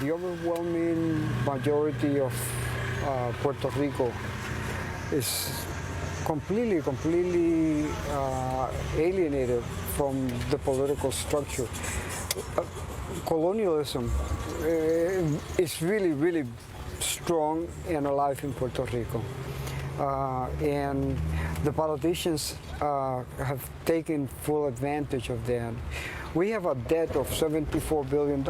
the overwhelming majority of Puerto Rico is completely alienated from the political structure. Colonialism is really strong and alive in Puerto Rico. And the politicians have taken full advantage of that. We have a debt of $74 billion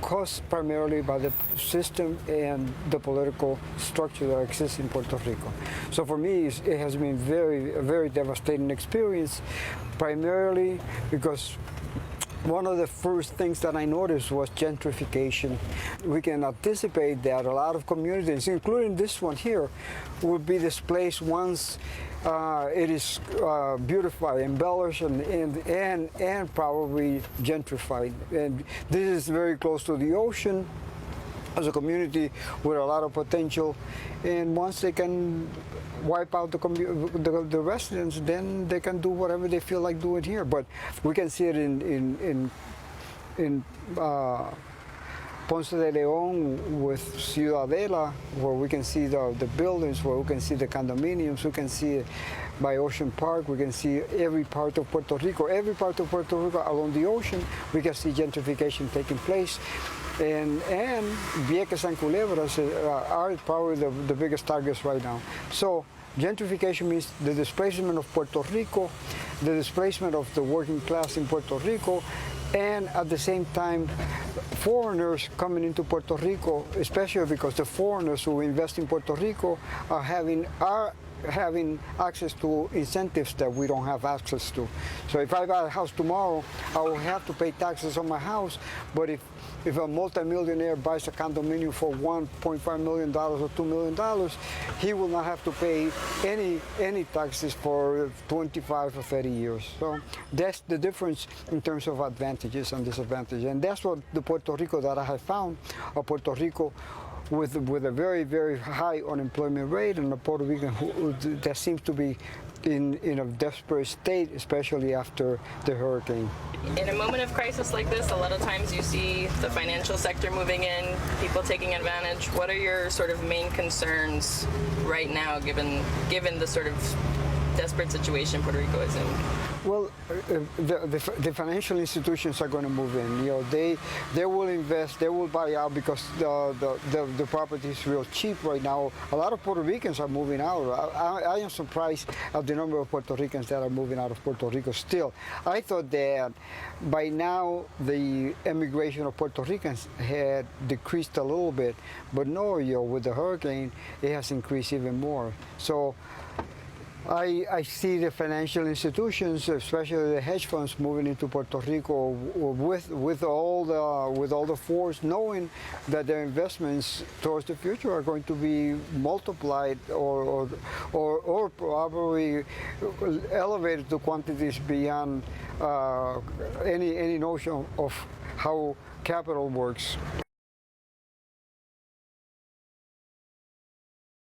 caused primarily by the system and the political structure that exists in Puerto Rico. So for me, it has been a very devastating experience, primarily because one of the first things that I noticed was gentrification. We can anticipate that a lot of communities, including this one here, will be displaced once it is beautified, embellished, and probably gentrified. And this is very close to the ocean, as a community with a lot of potential. And once they can wipe out the residents, then they can do whatever they feel like doing here. But we can see it in Ponce de Leon with Ciudadela, where we can see the buildings, where we can see the condominiums, we can see it by Ocean Park, we can see every part of Puerto Rico along the ocean. We can see gentrification taking place. And Vieques and Culebras are probably the biggest targets right now. So gentrification means the displacement of Puerto Rico, the displacement of the working class in Puerto Rico, and at the same time, foreigners coming into Puerto Rico, especially because the foreigners who invest in Puerto Rico are having access to incentives that we don't have access to. So if I buy a house tomorrow, I will have to pay taxes on my house, but if a multimillionaire buys a condominium for $1.5 million or $2 million, he will not have to pay any taxes for 25 or 30 years. So that's the difference in terms of advantages and disadvantages. And that's what the Puerto Rico that I have found, a Puerto Rico with a very high unemployment rate, and a Puerto Rican that seems to be in a desperate state, especially after the hurricane. In a moment of crisis like this, a lot of times you see the financial sector moving in, people taking advantage. What are your sort of main concerns right now, given the sort of desperate situation Puerto Rico is in? Well, the financial institutions are going to move in. You know, they will invest, they will buy out because the property is real cheap right now. A lot of Puerto Ricans are moving out. I am surprised at the number of Puerto Ricans that are moving out of Puerto Rico still. I thought that by now the immigration of Puerto Ricans had decreased a little bit, but no, you know, with the hurricane, it has increased even more. So I see the financial institutions, especially the hedge funds, moving into Puerto Rico with all the force, knowing that their investments towards the future are going to be multiplied or probably elevated to quantities beyond any notion of how capital works.